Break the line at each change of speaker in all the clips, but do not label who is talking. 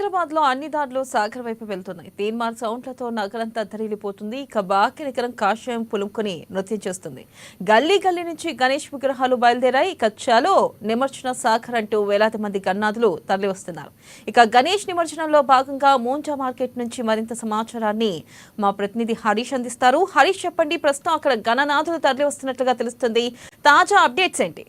హైదరాబాద్ లో అన్ని దారులు సాగర్ వైపు వెళ్తున్నాయి. తీన్మార్ సౌండ్లతో నగరంతా దరిలిపోతుంది. ఇక బాకినగరం కాషాయం పులుముకొని నృత్యం చేస్తుంది. గల్లీ గల్లీ నుంచి గణేష్ విగ్రహాలు బయలుదేరాయి. ఇక చలో నిమజ్జన సాగర్ అంటూ వేలాది మంది గన్నాదులు తరలివస్తున్నారు. ఇక గణేష్ నిమజ్జనంలో భాగంగా మూంజా మార్కెట్ నుంచి మరింత సమాచారాన్ని మా ప్రతినిధి హరీష్ అందిస్తారు. హరీష్, చెప్పండి, ప్రస్తుతం అక్కడ గణనాథులు తరలి వస్తున్నట్లుగా తెలుస్తుంది. తాజా అప్డేట్స్ ఏంటి?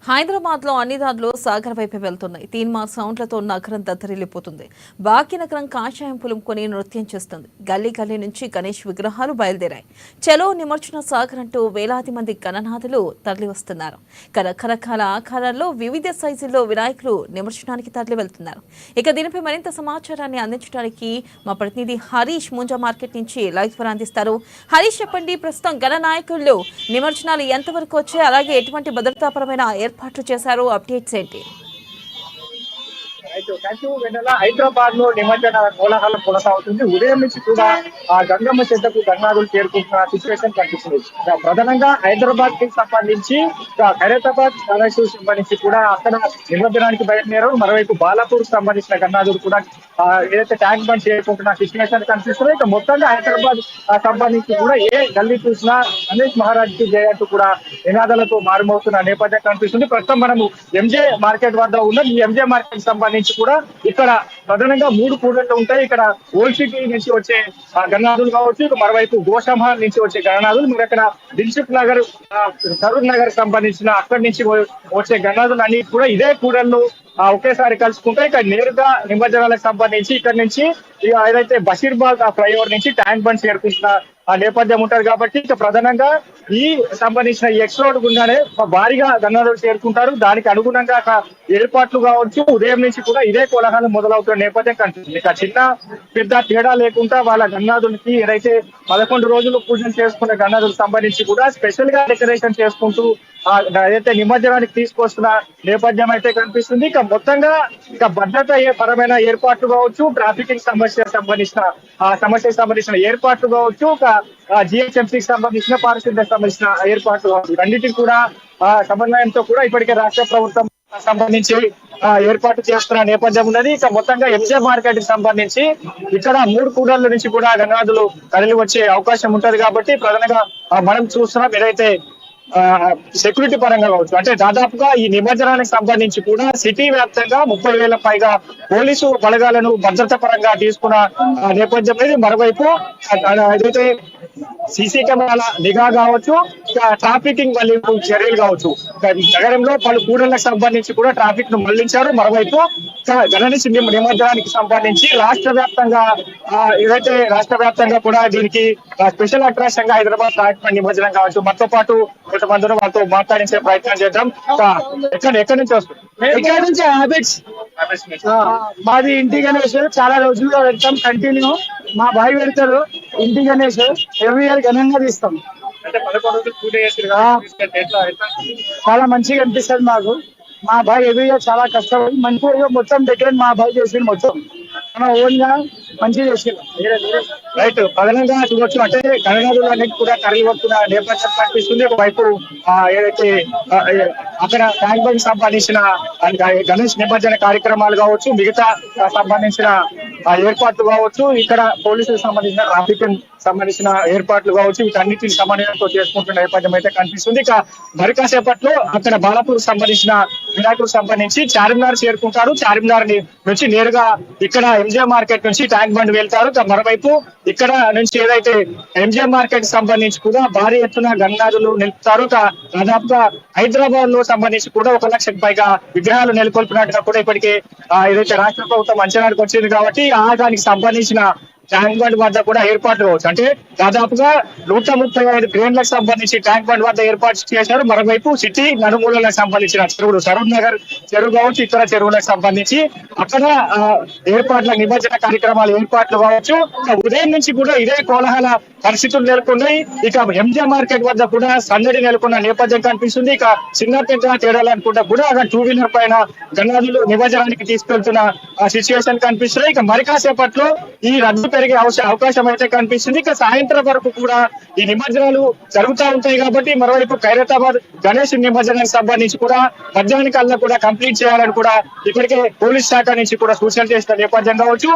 హైదరాబాద్ లో అన్ని దారులు సాగర్ వైపు వెళ్తున్నాయి. తీన్మార్ సౌండ్లతో నగరం దద్దరిల్లిపోతుంది. భాగ్యనగరం కాషాయం పులుముకొని నృత్యం చేస్తుంది. గల్లీ గల్లీ నుంచి గణేష్ విగ్రహాలు బయలుదేరాయి. చలో నిమజ్జన సాగర్ అంటూ వేలాది మంది గణనాథులు తరలి వస్తున్నారు. రకరకాల ఆకారాల్లో వివిధ సైజుల్లో వినాయకులు నిమజ్జనానికి తరలి వెళ్తున్నారు. ఇక దీనిపై మరింత సమాచారాన్ని అందించడానికి మా ప్రతినిధి హరీష్ ముంజా మార్కెట్ నుంచి లైవ్ ద్వారా అందిస్తారు. హరీష్, చెప్పండి, ప్రస్తుతం గణనాయకులు నిమజ్జనాలు ఎంతవరకు వచ్చాయి, అలాగే ఎటువంటి భద్రతాపరమైన ఏర్పాట్లు చేశారు, అప్డేట్స్ ఏంటి?
హైదరాబాద్ లో నిమజ్జన కోలాహలం కొనసాగుతుంది. ఉదయం నుంచి కూడా ఆ గంగమ్మ చెద్దకు గంగాదులు చేరుకుంటున్న సిచ్యువేషన్ కనిపిస్తుంది. ప్రధానంగా హైదరాబాద్ కి సంబంధించి ఖైరతాబాద్ గణేష్ సంబంధించి కూడా అక్కడ నిమజ్జనానికి బయలుదేరారు. మరోవైపు బాలాపూర్ సంబంధించిన గన్నాదులు కూడా ఏదైతే ట్యాంక్ బండ్ చేరుకుంటున్న సిచ్యువేషన్ కనిపిస్తుంది. ఇక మొత్తంగా హైదరాబాద్ సంబంధించి కూడా ఏ గల్లీ చూసినా గణేష్ మహారాజ్ కి జయ అంటూ కూడా నినాదాలతో మారుమవుతున్న నేపథ్యం కనిపిస్తుంది. ప్రస్తుతం మనము ఎంజే మార్కెట్ వద్ద ఉన్న ఈ ఎంజే మార్కెట్ సంబంధించి కూడా ఇక్కడ ప్రధానంగా 3 కూడళ్లు ఉంటాయి. ఇక్కడ ఓల్డ్ సిటీ నుంచి వచ్చే గణనాథులు కావచ్చు, ఇక మరోవైపు గోషామహల్ నుంచి వచ్చే గణనాథులు, మీరు అక్కడ దిల్సుఖ్ నగర్, సరూర్ నగర్ సంబంధించిన అక్కడి నుంచి వచ్చే గణనాథులు అన్ని కూడా ఇదే కూడళ్లు ఒకేసారి కలుసుకుంటే ఇక్కడ నేరుగా నిమజ్జనాలకు సంబంధించి ఇక్కడ నుంచి ఏదైతే బషీర్బాగ్ ఫ్లైఓవర్ నుంచి ట్యాంక్ బండ్ చేరుకుంటున్న ఆ నేపథ్యం ఉంటారు. కాబట్టి ఇక ప్రధానంగా ఈ సంబంధించిన ఎక్స్ రోడ్ గుండానే భారీగా గణనాథులు చేరుకుంటారు. దానికి అనుగుణంగా ఏర్పాట్లు కావచ్చు, ఉదయం నుంచి కూడా ఇదే కోలాహలం మొదలవుతున్న నేపథ్యం కనిపిస్తుంది. ఇక చిన్న పెద్ద తేడా లేకుండా వాళ్ళ గణనాథులకి ఏదైతే 11 రోజులు పూజలు చేసుకున్న గణనాథులకు సంబంధించి కూడా స్పెషల్ గా డెకరేషన్ చేసుకుంటూ ఏదైతే నిమజ్జనానికి తీసుకొస్తున్న నేపథ్యం అయితే కనిపిస్తుంది. ఇక మొత్తంగా ఇక భద్రత పరమైన ఏర్పాట్లు కావచ్చు, ట్రాఫికింగ్ సమస్యకు సంబంధించిన ఏర్పాట్లు కావచ్చు, జిహెచ్ఎంసీకి సంబంధించిన పారిశుద్ధ్యకు సంబంధించిన ఏర్పాట్లు కావచ్చు, అన్నిటికీ కూడా సమన్వయంతో కూడా ఇప్పటికే రాష్ట్ర ప్రభుత్వం సంబంధించి ఏర్పాటు చేస్తున్న నేపథ్యం ఉన్నది. ఇక మొత్తంగా ఎంజే మార్కెట్ కి సంబంధించి ఇక్కడ 3 కూడళ్ల నుంచి కూడా గణనాథులు తరలి వచ్చే అవకాశం ఉంటది. కాబట్టి ప్రధానంగా మనం చూస్తున్నాం ఏదైతే సెక్యూరిటీ పరంగా కావచ్చు, అంటే దాదాపుగా ఈ నిమజ్జనానికి సంబంధించి కూడా సిటీ వ్యాప్తంగా 30,000 పైగా పోలీసు బలగాలను భద్రత పరంగా తీసుకున్న నేపథ్యం అనేది. మరోవైపు ఏదైతే సీసీ కెమెరాల నిఘా కావచ్చు, ట్రాఫికింగ్ చర్యలు కావచ్చు, నగరంలో పలు కూడళ్లకు సంబంధించి కూడా ట్రాఫిక్ ను మళ్లించారు. మరోవైపు గణేష్ నిమజ్జనానికి సంబంధించి రాష్ట్ర వ్యాప్తంగా కూడా దీనికి స్పెషల్ అట్రాక్షన్ గా హైదరాబాద్ ట్యాంక్ బండ్ నిమజ్జనం కావచ్చు. మనతో పాటు కొంతమంది వాళ్ళతో మాట్లాడించే ప్రయత్నం చేద్దాం. ఎక్కడి నుంచి వస్తుంది?
ఇక్కడ నుంచి హ్యాబిట్స్ మాది ఇంటి గణేష్ చాలా రోజులుగా వెళ్తాం కంటిన్యూ. మా బాయ్ పెడతారు ఇంటి గణేష్, ఎవ్రీ ఇయర్ ఘనంగా తీస్తాం. చాలా మంచిగా అనిపిస్తుంది మాకు. మా బాయ్ ఎవ్రీ ఇయర్ చాలా కష్టపడి మంచిగా మొత్తం డెకరేట్ మా బాయ్ చేసింది, మొత్తం మన ఓన్ గా మంచిగా చేసింది.
రైట్, ప్రధానంగా చూడొచ్చు అంటే గణనాథులు అనేది కూడా తరలి వస్తున్న నేపథ్యం కనిపిస్తుంది. ఒకవైపు ఏదైతే అక్కడ ట్యాంక్ బండ్ సంబంధించిన గణేష్ నిమజ్జన కార్యక్రమాలు కావచ్చు, మిగతా సంబంధించిన ఏర్పాట్లు కావచ్చు, ఇక్కడ పోలీసులకు సంబంధించిన ట్రాఫిక్ సంబంధించిన ఏర్పాట్లు కావచ్చు, వీటన్నిటిని సమన్వయంతో చేసుకుంటున్న నేపథ్యం అయితే కనిపిస్తుంది. ఇక మరి కాసేపట్లో అక్కడ బాలాపూర్ సంబంధించిన వినాయకులకు సంబంధించి చార్మినార్ చేరుకుంటారు. చార్మినార్ నుంచి నేరుగా ఇక్కడ ఎంజే మార్కెట్ నుంచి ట్యాంక్ బండ్ వెళ్తారు. మరోవైపు ఇక్కడ నుంచి ఏదైతే ఎంజే మార్కెట్ సంబంధించి కూడా భారీ ఎత్తున గణనాథులు నిలుపుతారు. దాదాపుగా హైదరాబాద్ లో సంబంధించి కూడా 1 లక్షకు పైగా విగ్రహాలు నెలకొల్పినట్టుగా కూడా ఇప్పటికే ఏదైతే రాష్ట్ర ప్రభుత్వం అంచనానికి వచ్చింది. కాబట్టి దానికి సంబంధించిన ట్యాంక్ బండ్ వద్ద కూడా ఏర్పాట్లు కావచ్చు, అంటే దాదాపుగా 135 క్రేన్లకు సంబంధించి ట్యాంక్ బండ్ వద్ద ఏర్పాటు చేశారు. మరోవైపు సిటీ నలుమూలలకు సంబంధించిన చెరువులు, సరూర్ నగర్ చెరువు కావచ్చు, ఇతర చెరువులకు సంబంధించి అక్కడ ఏర్పాట్ల నిమజ్జన కార్యక్రమాలు ఏర్పాట్లు కావచ్చు. ఉదయం నుంచి కూడా ఇదే కోలాహల పరిస్థితులు నెలకొన్నాయి. ఇక ఎంజే మార్కెట్ వద్ద కూడా సందడి నెలకొన్న నేపథ్యం కనిపిస్తుంది. ఇక చిన్న పెద్ద తేడాలనుకుంటా కూడా అక్కడ 2 వీలర్ పైన గణనాథులు నిమజ్జనానికి తీసుకెళ్తున్న సిచ్యువేషన్ కనిపిస్తున్నాయి. ఇక మరి కాసేపట్లో ఈ రద్దు పెరిగే అవకాశం అయితే కనిపిస్తుంది. ఇక సాయంత్రం వరకు కూడా ఈ నిమజ్జనాలు జరుగుతూ ఉంటాయి. కాబట్టి మరోవైపు ఖైరతాబాద్ గణేష్ నిమజ్జనానికి సంబంధించి కూడా మధ్యాహ్నానికల్లా కూడా కంప్లీట్ చేయాలని కూడా ఇప్పటికే పోలీస్ శాఖ నుంచి కూడా సూచన చేసిన నేపథ్యం కావచ్చు.